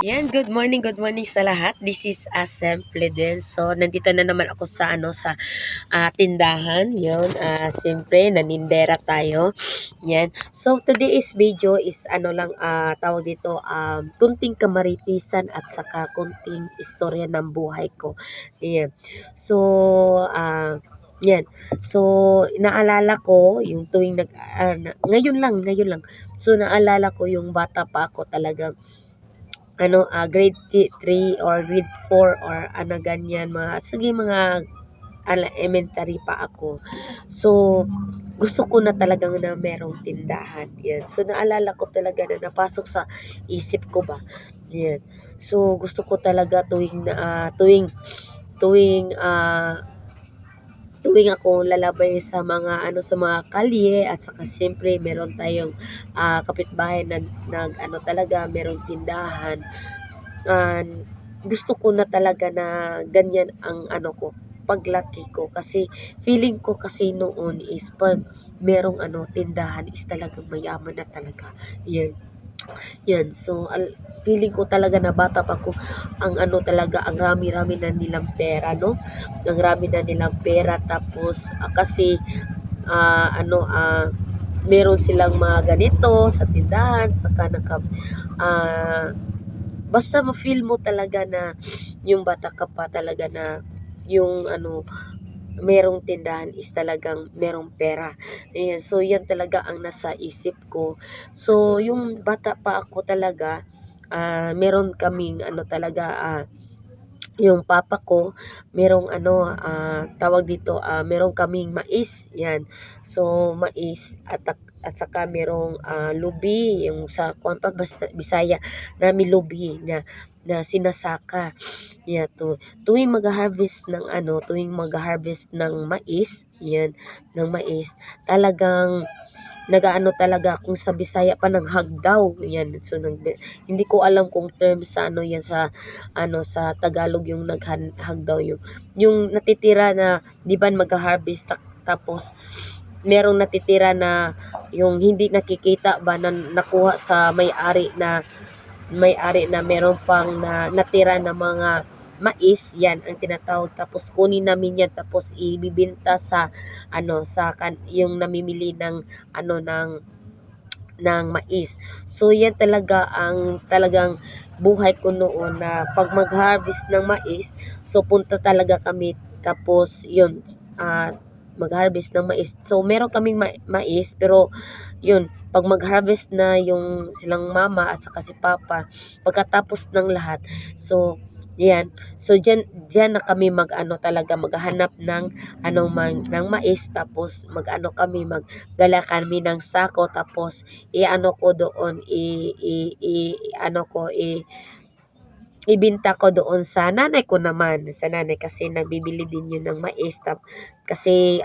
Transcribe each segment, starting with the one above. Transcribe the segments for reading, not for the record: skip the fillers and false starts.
Good morning sa lahat. This is Assemble din. So, nandito na naman ako sa tindahan. Yun, siyempre nanindera tayo. Yan. So, today's video is tawag dito, kunting kamaritisan at saka kunting istorya ng buhay ko. Yan. So, yan. So, naalala ko yung tuwing ngayon lang. So, naalala ko yung bata pa ako talagang grade 3 or grade 4 or ganyan, mga elementary pa ako. So, gusto ko na talagang na merong tindahan. Yan. So, naalala ko talaga na napasok sa isip ko ba. Yan. So, gusto ko talaga tuwing ako lalabay sa mga kalye at saka siyempre meron tayong kapitbahay na talaga merong tindahan. Gusto ko na talaga na ganyan ang paglaki ko kasi feeling ko kasi noon is pag merong tindahan is talagang mayaman na talaga. Yan. So, feeling ko talaga na bata pa ko ang rami-rami na nilang pera, no? Ang rami na nilang pera tapos kasi meron silang mga ganito sa tindahan saka basta ma-feel mo talaga na yung bata ka pa talaga na yung merong tindahan is talagang merong pera. Ayan, so yan talaga ang nasa isip ko. So yung bata pa ako talaga, meron kaming yung papa ko, merong tawag dito, merong kaming mais, yan. So, mais at saka merong lubi, yung sa Bisaya namin lubi na sinasaka. Yeah, tuwing mag-harvest ng mais, yan, ng mais, talagang talaga kung sa Bisaya pa ng hagdaw yan. So hindi ko alam kung term sa yan sa Tagalog yung naghagdaw yung natitira na di ba mag-harvest tapos merong natitira na yung hindi nakikita ba na nakuha sa may-ari na meron pang natira na mga mais, yan ang tinatawag, tapos kunin namin yan tapos ibibenta sa yung namimili ng mais. So yan talaga ang talagang buhay ko noon na pag mag-harvest ng mais, so punta talaga kami tapos yun mag-harvest ng mais. So meron kaming mais pero yun pag mag-harvest na yung silang mama at saka si papa, pagkatapos ng lahat, so yan. So diyan na kami talaga maghahanap ng mais tapos magdala kami ng sako tapos ko doon ibinta ko doon sa nanay ko naman, sa nanay kasi nagbibili din yun ng mais kasi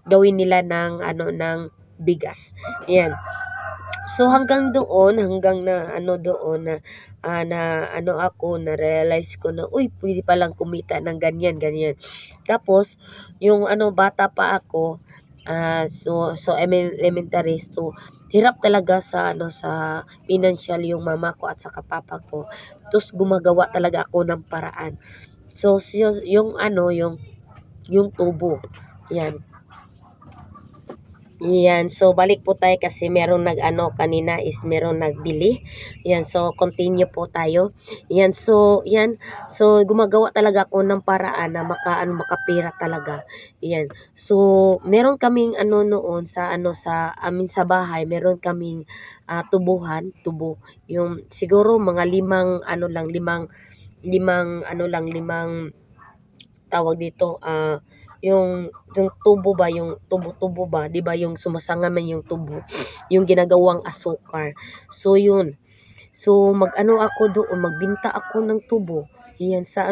gawin nila ng bigas. Yan. So hanggang na realize ko na uy pwede palang kumita ng ganyan. Tapos yung bata pa ako, so elementary, so hirap talaga sa financial yung mama ko at saka papa ko. Tapos gumagawa talaga ako ng paraan. So yung tubo. Yan, so balik po tayo kasi meron kanina is meron nagbili. Yan, so continue po tayo. Yan, so gumagawa talaga ako ng paraan na makapira talaga. Yan. So meron kaming noon sa amin sa bahay, meron kaming tubo. Yung siguro mga limang tawag dito, yung tubo ba, 'di ba yung sumasanga man yung tubo, yung ginagawang asukar. So yun. So ako doon, magbinta ako ng tubo. Iyan sa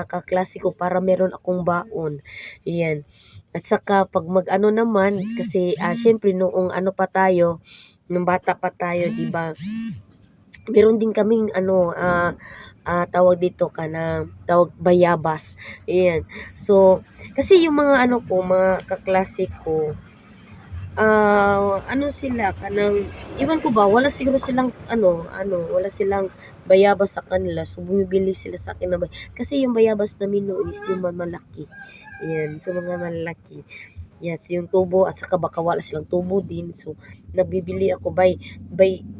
kaklase ko para meron akong baon. Iyan. At saka pag naman kasi syempre noong pa tayo, nung bata pa tayo, 'di ba? Meron din kaming tawag dito tawag bayabas. Ayan. So, kasi yung mga mga kaklase ko, ano sila kanang iwan ko ba wala siguro silang wala silang bayabas sa kanila so bumibili sila sa akin na kasi yung bayabas namin noon is yung malaki. Yan, so mga malaki. Yes, yung tubo at saka baka wala silang tubo din. So nagbibili ako by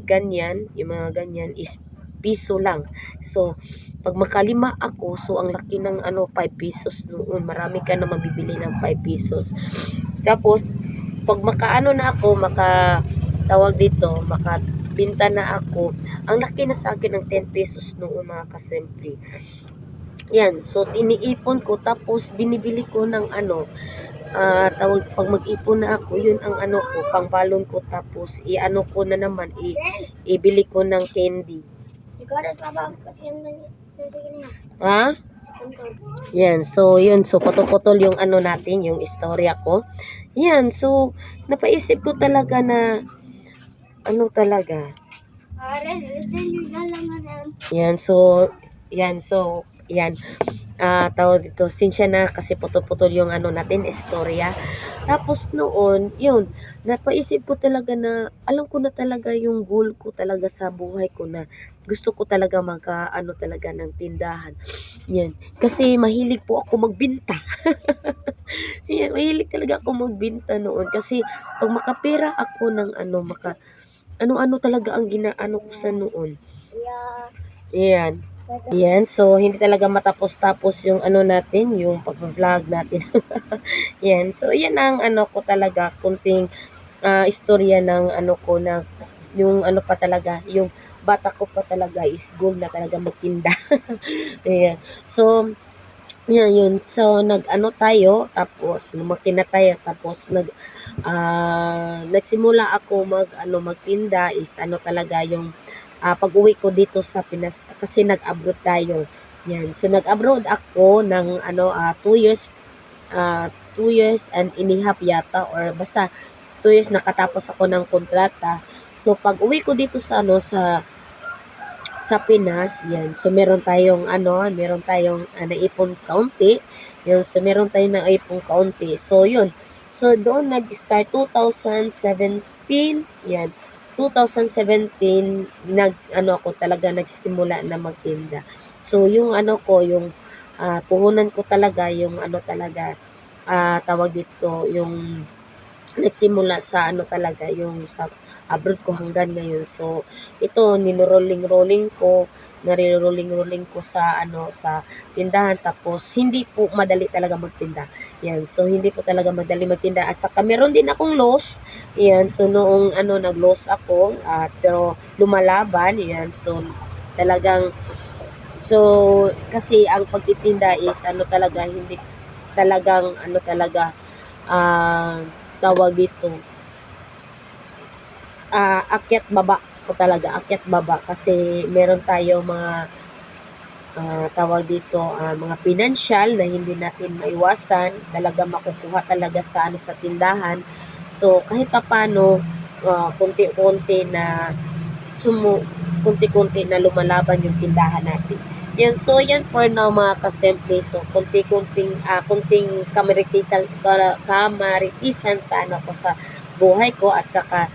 ganyan, yung mga ganyan is piso lang. So pag makalima ako, so ang laki ng 5 pesos noon. Marami ka na mabibili ng 5 pesos. Tapos pag makaano na ako, tawag dito, makabinta na ako, ang laki na sa akin ng 10 pesos noon mga kasimple. Yan, so iniipon ko tapos binibili ko ng pag mag-ipon na ako, yun ang ko, pangbalon ko tapos i-ano ko na naman, ibili ko ng candy. Ha? Yan, so yun, so putol-putol yung natin, yung istorya ko. Yan, so napaisip ko talaga na talaga. Yan, tawag dito, sinsya na kasi putol-putol yung natin, istorya. Tapos noon, yun, napaisip ko talaga na, alam ko na talaga yung goal ko talaga sa buhay ko na gusto ko talaga talaga ng tindahan. Yan, kasi mahilig po ako magbinta. Yan, mahilig talaga ako magbinta noon kasi pag makapera ako ng ano-ano talaga ang ginaano ko sa noon. Yan. Yan, so hindi talaga matapos-tapos yung natin, yung pag-vlog natin. Yan, so yan ang ko talaga, kunting istorya ng ko na yung pa talaga, yung bata ko pa talaga is goal na talaga magtinda. Ayan. So, yan yun. So, tayo, tapos lumaki na tayo, tapos nagsimula ako magtinda is talaga yung pag-uwi ko dito sa Pinas kasi nag-abroad tayo. Yan. So nag-abroad ako ng 2 years and inihap yata or basta 2 years nakatapos ako ng kontrata. So pag-uwi ko dito sa Pinas, yan. So meron tayong naipon kaunti. Yun, so meron tayong naipon kaunti. So yun. So doon nag-start 2017, yan. 2017 ako talaga nagsisimula na magtinda. So yung yung puhunan ko talaga yung talaga tawag dito yung nagsimula sa talaga yung sa abroad ko hanggang ngayon. So ito niro-rolling ko, nare-rolling ko sa sa tindahan tapos hindi po madali talaga magtinda. Yan. So hindi po talaga madali magtinda at saka meron din akong loss. Yan. So noong nag-loss ako pero lumalaban. Yan. So talagang kasi ang pagtitinda is talaga hindi talagang talaga tawag dito akyat baba ko talaga, akyat baba kasi meron tayo mga tawag dito mga financial na hindi natin maiwasan, talaga makukuha talaga sa tindahan. So kahit paano konti-konti na konti-konti na lumalaban yung tindahan natin. Yan, so yan for now mga kasimple. So konting kamaritisan sa ko sa buhay ko at saka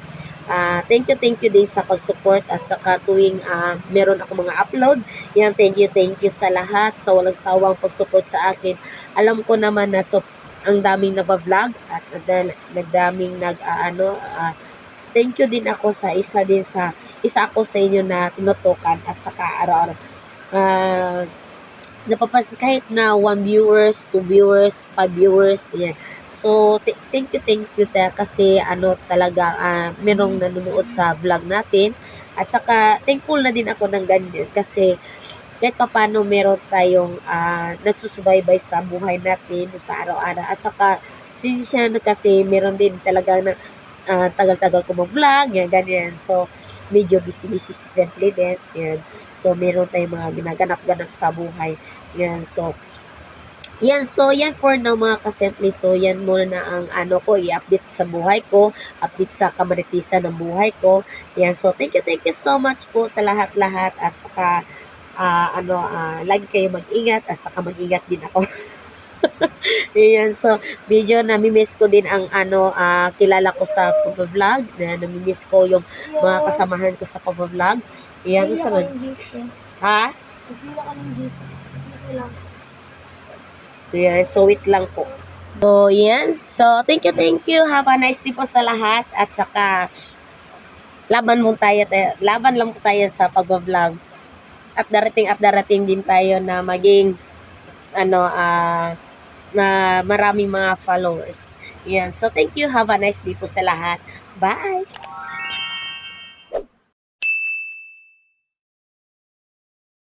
thank you din sa pag-support at saka tuwing meron ako mga upload. Yan, thank you sa lahat, sa walang sawang pag-support sa akin. Alam ko naman na ang daming nagba-vlog at nagdaming thank you din ako sa isa ako sa inyo na tinutukan at saka araw-araw. Kahit na 1 viewers, 2 viewers, 5 viewers, yan. So, thank you kasi talaga merong nanonood sa vlog natin. At saka, thankful na din ako ng ganyan kasi kahit paano meron tayong nagsusubaybay sa buhay natin sa araw-araw. At saka, sinsya na kasi meron din talaga na tagal-tagal ko mag-vlog, yan, ganyan. So, medyo busy-busy si Simply Dance, yan. So, meron tayong mga ginaganap-ganap sa buhay. Yan, so, yan for now mga kasimple. So, yan muna na ang ko, i-update sa buhay ko, update sa kamaritisan ng buhay ko. Yan, so, thank you so much po sa lahat-lahat at saka, lagi kayo mag-ingat at saka mag-ingat din ako. Ayan, so medyo nami-miss ko din ang kilala ko sa pag-vlog, na nami-miss ko yung mga kasamahan ko sa pag-vlog. Ayan, sa man. Ha? Ayan, so wait lang po. So, yan. So, thank you, thank you. Have a nice day po sa lahat. At saka, laban lang po tayo sa pag-vlog. At darating din tayo na maging, na maraming mga followers. Yan. So, thank you. Have a nice day po sa lahat. Bye!